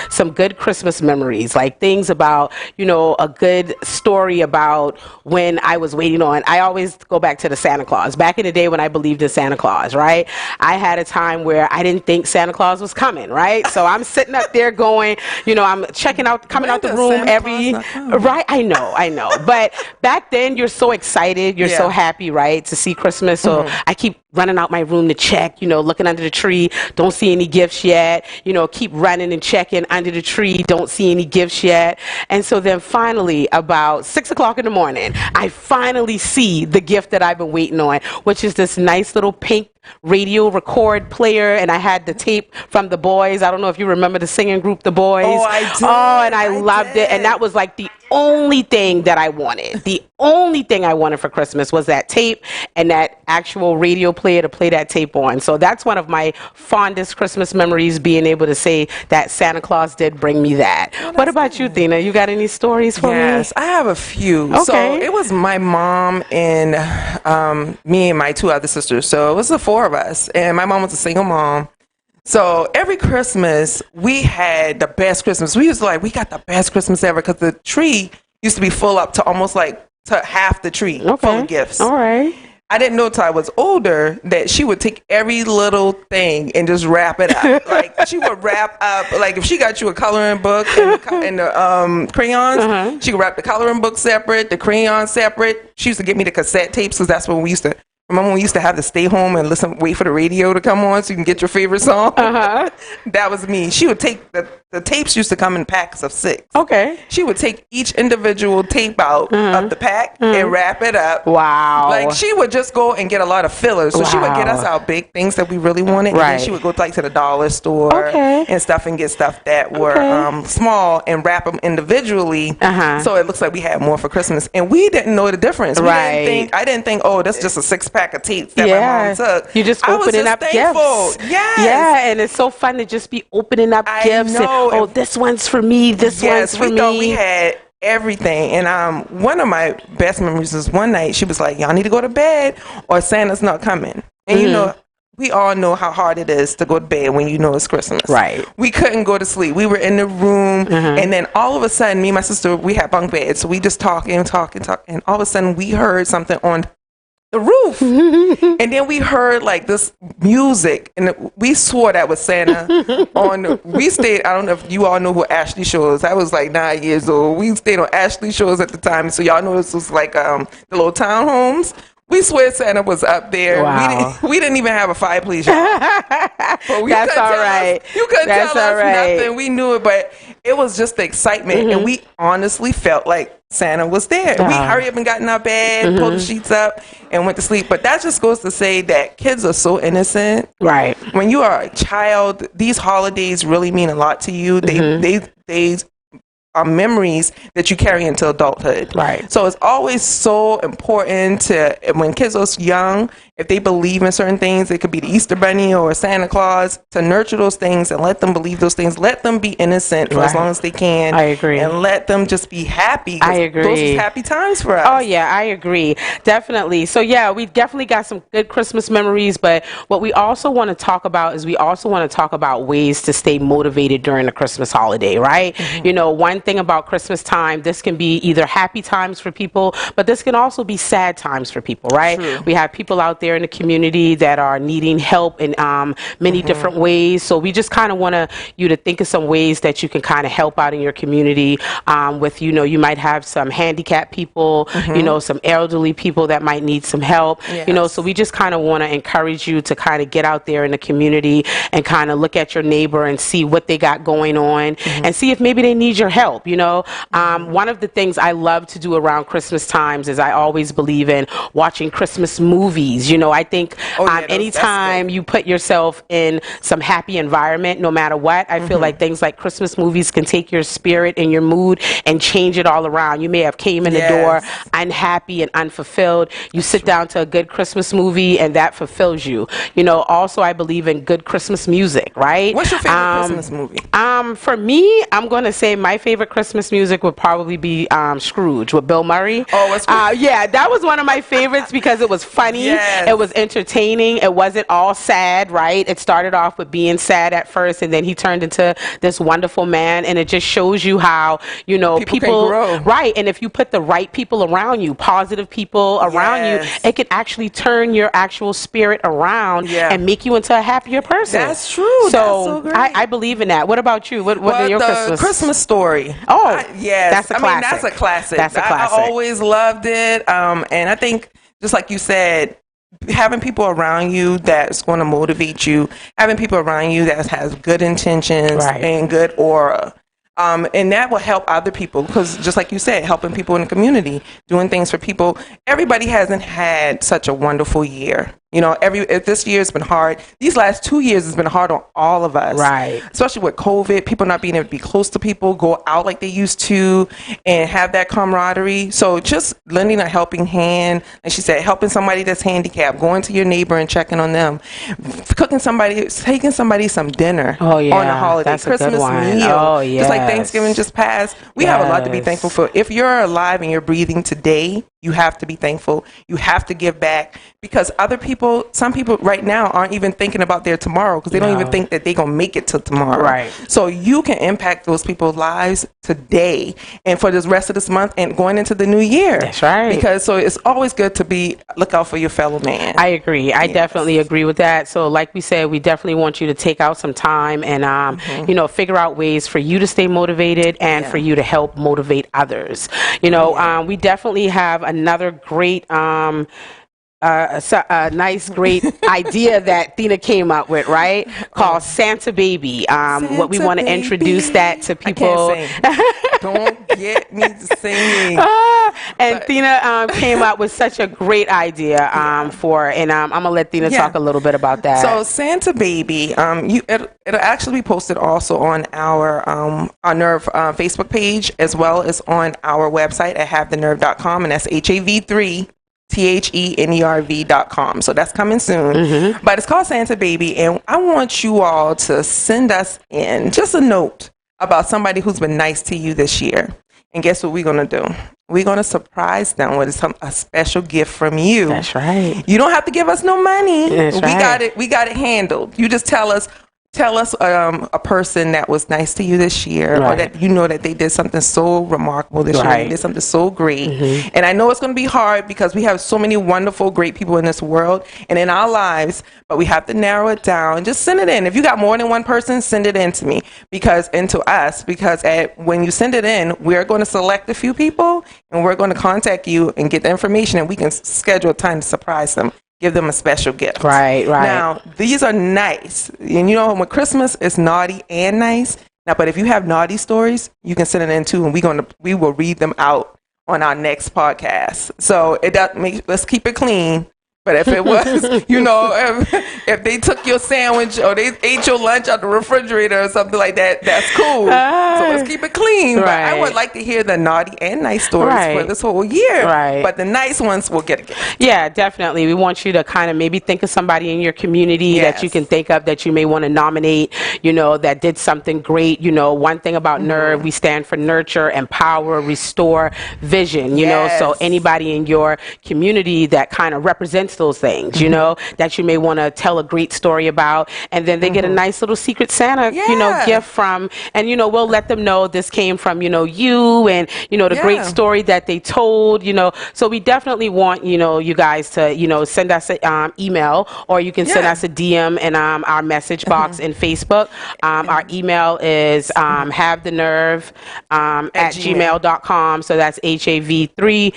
some good Christmas memories, like things about, a good story about when I was waiting on. I always go back to the Santa Claus. Back in the day when I believed in Santa Claus, right? I had a time where I didn't think Santa Claus was coming, right? So I'm sitting up there going, I'm checking out, coming out the room right? I know. But back then you're so excited, you're so happy, right? To see Christmas. So I keep running out my room to check, looking under the tree, don't see any gifts yet, keep running and checking under the tree, don't see any gifts yet. And so then finally, about 6 o'clock in the morning, I finally see the gift that I've been waiting on, which is this nice little pink radio record player, and I had the tape from the Boys. I don't know if you remember the singing group, the Boys. Oh, I did. Oh, and I loved it. And that was like the only thing that I wanted. The only thing I wanted for Christmas was that tape and that actual radio player to play that tape on. So that's one of my fondest Christmas memories, being able to say that Santa Claus did bring me that. What about you, Thina? You got any stories for me? Yes, I have a few. Okay. So it was my mom and me and my two other sisters. So it was the four of us. And my mom was a single mom. So every Christmas, we had the best Christmas. We got the best Christmas ever, because the tree used to be full up to almost like to half the tree full of gifts. All right. I didn't know till I was older that she would take every little thing and just wrap it up. Like, she would wrap up, like if she got you a coloring book and the crayons, she would wrap the coloring book separate, the crayons separate. She used to get me the cassette tapes, because that's when we used to. Remember when we used to have to stay home and wait for the radio to come on so you can get your favorite song? That was me. She would take the tapes used to come in packs of 6. Okay. She would take each individual tape out of the pack and wrap it up. Wow. Like, she would just go and get a lot of fillers. So she would get us our big things that we really wanted. And then she would go to the dollar store and stuff and get stuff that were small and wrap them individually. So it looks like we had more for Christmas. And we didn't know the difference. I didn't think, oh, that's just a 6-pack of tapes that my mom took. You're just opening up gifts. Yeah, and it's so fun to just be opening up gifts. And, this one's for me. This one's for me. Thought we had everything. And one of my best memories was one night she was like, y'all need to go to bed or Santa's not coming. And we all know how hard it is to go to bed when you know it's Christmas. Right. We couldn't go to sleep. We were in the room, and then all of a sudden, me and my sister, we had bunk beds, so we just talk, and all of a sudden we heard something on the roof. And then we heard like this music, and we swore that was Santa. We stayed, I don't know if you all know who Ashley Shores. I was like 9 years old. We stayed on Ashley Shores at the time, so y'all know this was like the little townhomes. We swear Santa was up there. Wow. We didn't even have a fireplace, y'all. But That's all right. You couldn't tell us nothing. We knew it, but it was just the excitement. And we honestly felt like Santa was there. We hurried up and got in our bed, pulled the sheets up, and went to sleep. But that just goes to say that kids are so innocent. Right. When you are a child, these holidays really mean a lot to you. They are memories that you carry into adulthood. Right. So it's always so important to, when kids are young, if they believe in certain things, it could be the Easter Bunny or Santa Claus, to nurture those things and let them believe those things. Let them be innocent for as long as they can. I agree. And let them just be happy. I agree. Those are happy times for us. Oh, yeah, I agree. Definitely. So, yeah, we definitely got some good Christmas memories. But what we also want to talk about is ways to stay motivated during the Christmas holiday, right? One thing about Christmas time, this can be either happy times for people, but this can also be sad times for people, right? True. We have people out there in the community that are needing help in many different ways. So we just kind of want you to think of some ways that you can kind of help out in your community with, you might have some handicapped people, some elderly people that might need some help, so we just kind of want to encourage you to kind of get out there in the community and kind of look at your neighbor and see what they got going on and see if maybe they need your help. One of the things I love to do around Christmas times is I always believe in watching Christmas movies. I think anytime you put yourself in some happy environment, no matter what, I feel like things like Christmas movies can take your spirit and your mood and change it all around. You may have came in the door unhappy and unfulfilled. You sit down to a good Christmas movie and that fulfills you. Also I believe in good Christmas music, right? What's your favorite Christmas movie? For me, I'm going to say my favorite Christmas music would probably be Scrooge with Bill Murray. Oh, what's yeah, that was one of my favorites because it was funny It was entertaining. It wasn't all sad, right? It started off with being sad at first, and then he turned into this wonderful man. And it just shows you how, you know, people can grow. Right. And if you put the right people around you, positive people around you, it can actually turn your actual spirit around and make you into a happier person. That's true. So, great. I believe in that. What about you? What are your Christmas Story? Oh, yes. That's a classic. I mean, that's a classic. That's a classic. I always loved it. And I think, just like you said, having people around you that's going to motivate you, having people around you that has good intentions and good aura. And that will help other people, because just like you said, helping people in the community, doing things for people. Everybody hasn't had such a wonderful year. You know, this year has been hard. These last 2 years has been hard on all of us. Right. Especially with COVID, people not being able to be close to people, go out like they used to, and have that camaraderie. So just lending a helping hand, like she said, helping somebody that's handicapped, going to your neighbor and checking on them, taking somebody some dinner on the holiday, that's Christmas a good one. meal. Oh, yes. Just like Thanksgiving just passed. We have a lot to be thankful for. If you're alive and you're breathing today, you have to be thankful. You have to give back, because some people right now aren't even thinking about their tomorrow, because they don't even think that they're going to make it till tomorrow. Right. So you can impact those people's lives today and for this rest of this month and going into the new year. That's right. Because so it's always good to look out for your fellow man. I agree. I definitely agree with that. So like we said, we definitely want you to take out some time and, you know, figure out ways for you to stay motivated and for you to help motivate others. You know, we definitely have another great a nice, great idea that Thina came up with, right? Called Santa Baby. What we want to introduce that to people. I can't sing. Don't get me to singing. And Thina came up with such a great idea and I'm gonna let Thina talk a little bit about that. So Santa Baby, it'll actually be posted also on our Nerve Facebook page, as well as on our website at havethenerve.com, and that's HAV3 THENERV.com. So that's coming soon. But it's called Santa Baby, and I want you all to send us in just a note about somebody who's been nice to you this year. And guess what we're going to do? We're going to surprise them with a special gift from you. That's right. You don't have to give us no money. That's right. We got it handled. You just tell us a person that was nice to you this year, or that you know that they did something so remarkable this year, they did something so great. And I know it's going to be hard because we have so many wonderful, great people in this world and in our lives, but we have to narrow it down. Just send it in. If you got more than one person, send it in to me, because when you send it in, we're going to select a few people and we're going to contact you and get the information, and we can schedule a time to surprise them. Give them a special gift. Right. Now, these are nice. And you know, when Christmas is naughty and nice. Now, but if you have naughty stories, you can send it in too, and we will read them out on our next podcast. So let's keep it clean. But if it was, you know, if they took your sandwich or they ate your lunch out the refrigerator or something like that, that's cool. So let's keep it clean. But I would like to hear the naughty and nice stories for this whole year. But the nice ones will get a gift. Yeah, definitely. We want you to kind of maybe think of somebody in your community that you can think of that you may want to nominate, you know, that did something great. You know, one thing about Nerve, we stand for nurture, empower, restore, vision, you know, so anybody in your community that kind of represents those things, you know, that you may want to tell a great story about, and then they get a nice little secret Santa, you know, gift from, and, you know, we'll let them know this came from, you know, you and, you know, the great story that they told, you know. So we definitely want, you know, you guys to, you know, send us an email, or you can send us a DM in our message box in Facebook. Our email is havethenerve at gmail.com. So that's HAV3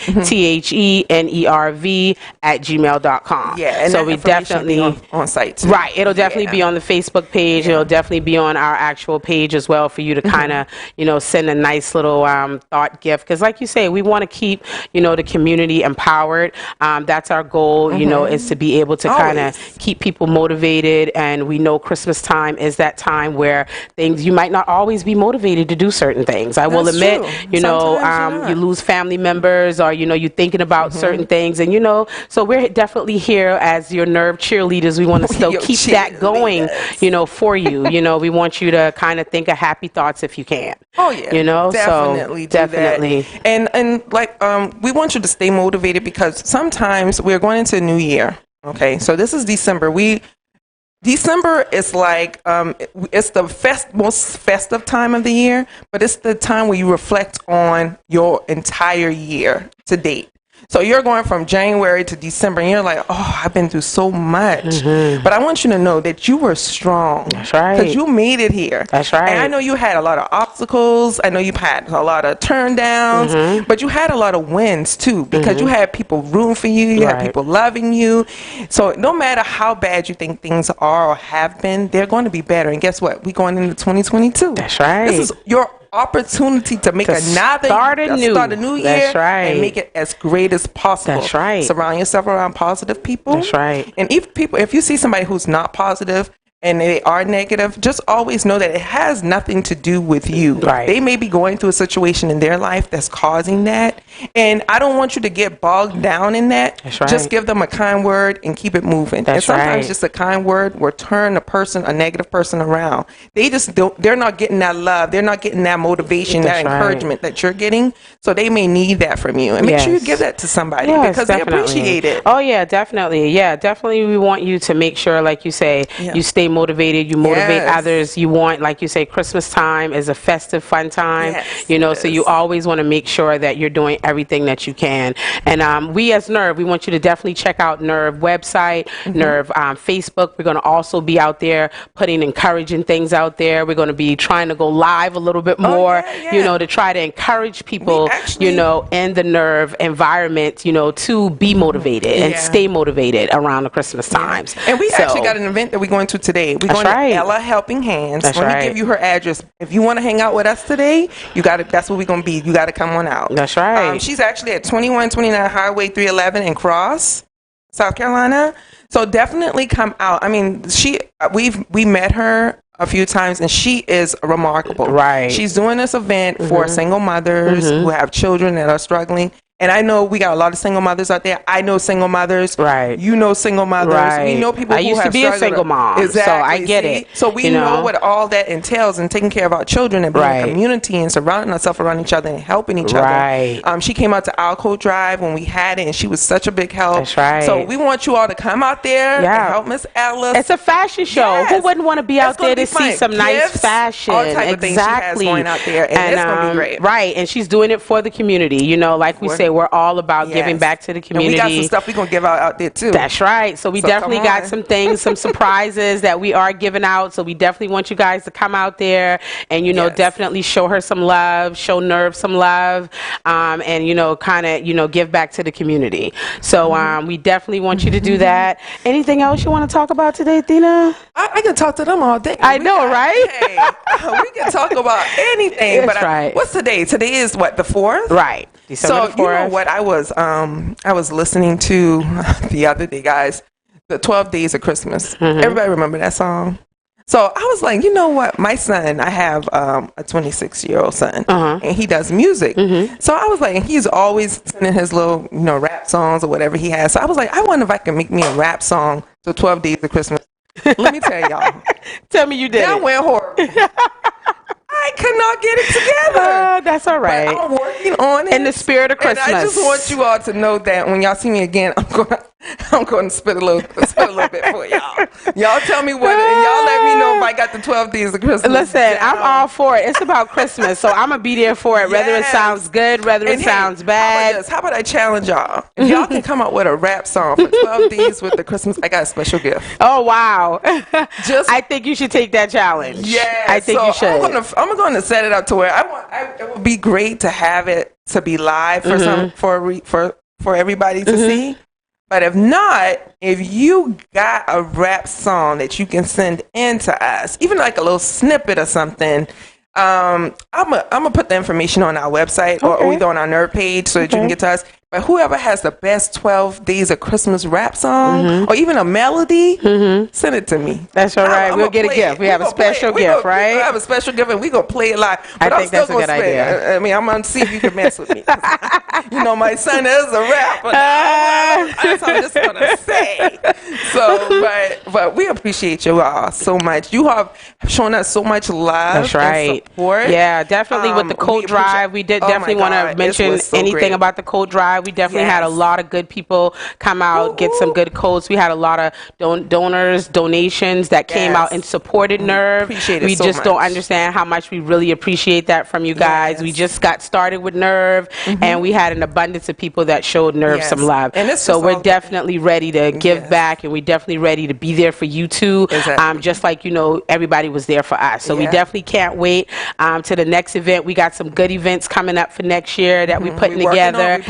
THENERV at gmail.com. And so we definitely on site too. Right, it'll definitely be on the Facebook page. It'll definitely be on our actual page as well for you to kind of, you know, send a nice little thought gift, because like you say, we want to keep, you know, the community empowered. That's our goal, you know, is to be able to kind of keep people motivated. And we know Christmas time is that time where you might not always be motivated to do certain things. I will admit, you know, you lose family members, or, you know, you're thinking about certain things, and, you know, so we're definitely here as your Nerve cheerleaders. We want to still keep that going, you know, for you. You know, we want you to kind of think of happy thoughts if you can. You know, definitely so definitely. And like we want you to stay motivated, because sometimes we're going into a new year. Okay, so this is December. December is like it's the most festive time of the year, but it's the time where you reflect on your entire year to date. So you're going from January to December and you're like, oh, I've been through so much. But I want you to know that you were strong. That's right. Because you made it here. That's right. And I know you had a lot of obstacles. I know you've had a lot of turn downs, but you had a lot of wins too, because you had people rooting for you. You had people loving you. So no matter how bad you think things are or have been, they're going to be better. And guess what? We're going into 2022. That's right. This is your opportunity to make start a new year. That's right. And make it as great as possible. That's right. Surround yourself around positive people. That's right. And if you see somebody who's not positive and they are negative, just always know that it has nothing to do with you. Right. They may be going through a situation in their life that's causing that. And I don't want you to get bogged down in that. That's right. Just give them a kind word and keep it moving. That's and sometimes right. just a kind word will turn a negative person around. They're not getting that love. They're not getting that motivation, That's that encouragement that you're getting. So they may need that from you. And make sure you give that to somebody because definitely. they appreciate it. Oh yeah, definitely. Yeah, definitely. We want you to make sure, like you say, you stay motivated, you motivate others. You want, like you say, Christmas time is a festive, fun time. So you always want to make sure that you're doing everything that you can. And we as Nerve, we want you to definitely check out Nerve website, Nerve Facebook. We're going to also be out there putting encouraging things out there. We're going to be trying to go live a little bit more, to try to encourage people, in the Nerve environment, to be motivated and stay motivated around the Christmas times. And we actually got an event that we're going to today. We're going to Ella Helping Hands. Let me give you her address. If you want to hang out with us today, that's where we're going to be. You got to come on out. That's right. She's actually at 2129 Highway 311 in Cross, South Carolina. So definitely come out. I mean, we met her a few times and she is remarkable. Right. She's doing this event for single mothers who have children that are struggling. And I know we got a lot of single mothers out there. I know single mothers. Right. You know single mothers. Right. We know people who I used to be a single mom. Exactly. So I get it. So we know what all that entails and taking care of our children and being a community and surrounding ourselves around each other and helping each other. She came out to our coat drive when we had it and she was such a big help. That's right. So we want you all to come out there and help Miss Alice. It's a fashion show. Who wouldn't want to be out there to see some nice fashion? All type of things she has going out there. And it's going to be great. Right. And she's doing it for the community. Like we say, we're all about giving back to the community. And we got some stuff we're going to give out there too. That's right. So we definitely got some things, some surprises that we are giving out. So we definitely want you guys to come out there and, definitely show her some love, show Nerve some love, and, kind of, give back to the community. So we definitely want you to do that. Anything else you want to talk about today, Thina? I can talk to them all day. I know, right? Hey, we can talk about anything. That's right. What's today? Today is what, the 4th? Right. December the 4th. You know what I was listening to the other day, guys, the 12 Days of Christmas. Everybody remember that song? So I was like, you know what? My son, I have a 26-year-old son, and he does music. So I was like, he's always sending his little, rap songs or whatever he has. So I was like, I wonder if I can make me a rap song to 12 Days of Christmas. Let me tell y'all. Tell me you did. That went horrible. I could not get it together. That's all right. But I'm working on it. In the spirit of Christmas. And I just want you all to know that when y'all see me again, I'm going to spit a little bit for y'all. Y'all tell me what, and y'all let me know if I got the 12 Days of Christmas. Listen, I'm all for it. It's about Christmas, so I'm going to be there for it, whether it sounds good, whether it sounds bad. How about I challenge y'all? If y'all can come up with a rap song for 12 Days with the Christmas, I got a special gift. Oh, wow. I think you should take that challenge. Yeah. I think you should. I'm going to set it up to where it would be great to have it to be live for everybody to see. But if not, if you got a rap song that you can send in to us, even like a little snippet or something, I'm gonna put the information on our website or either on our Nerve page so that you can get to us. But whoever has the best 12 Days of Christmas rap song or even a melody, send it to me. That's all right. We'll get a gift. We have a special gift, right? We have a special gift and we're going to play it live. But I think that's a good idea. I mean, I'm going to see if you can mess with me. My son is a rapper. That's what I'm just going to say. So, but we appreciate you all so much. You have shown us so much love and support. Yeah, definitely with the coat drive. We did definitely want to mention anything about the coat drive. by. We definitely had a lot of good people come out, get some good codes. We had a lot of donations that came out and supported Nerve. Appreciate it we so just much. Don't understand how much we really appreciate that from you guys. We just got started with Nerve, and we had an abundance of people that showed Nerve some love. And so we're definitely ready to give back, and we're definitely ready to be there for you too. Just like, you know, everybody was there for us. So we definitely can't wait to the next event. We got some good events coming up for next year that we're putting together.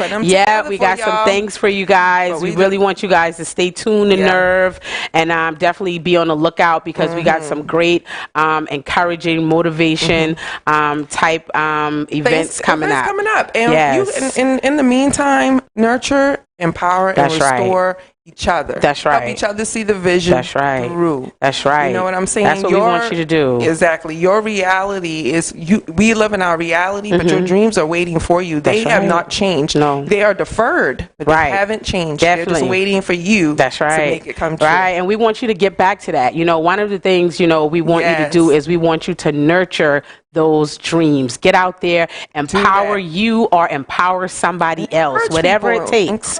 We got some things for you guys. We really want you guys to stay tuned to Nerve, and definitely be on the lookout, because we got some great encouraging motivation type events coming up. And you in the meantime, nurture, empower, and restore each other. That's right. Help each other see the vision through. That's right. You know what I'm saying? That's what we want you to do. Exactly. Your reality is we live in our reality, but your dreams are waiting for you. They have not changed. No. They are deferred, but they haven't changed. They're just waiting for you to make it come true. Right. And we want you to get back to that. You know, one of the things, you know, we want you to do is we want you to nurture those dreams. Get out there, empower you, or empower somebody else, whatever it takes,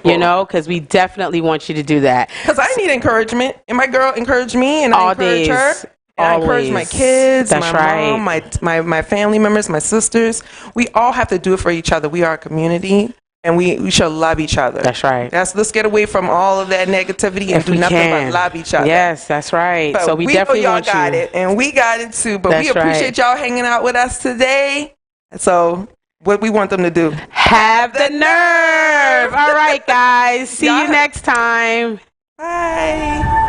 you know, because we definitely want you to do that. Because I need encouragement, and my girl encouraged me, and I encourage her. And I encourage my kids, my mom, my family members, my sisters. We all have to do it for each other. We are a community, and we should love each other. That's right. Let's get away from all of that negativity and do nothing but love each other. Yes, that's right. But so we definitely know y'all want got it, and we got it too. But we appreciate y'all hanging out with us today. So what we want them to do? Have the nerve. All right, guys. See you next time. Bye.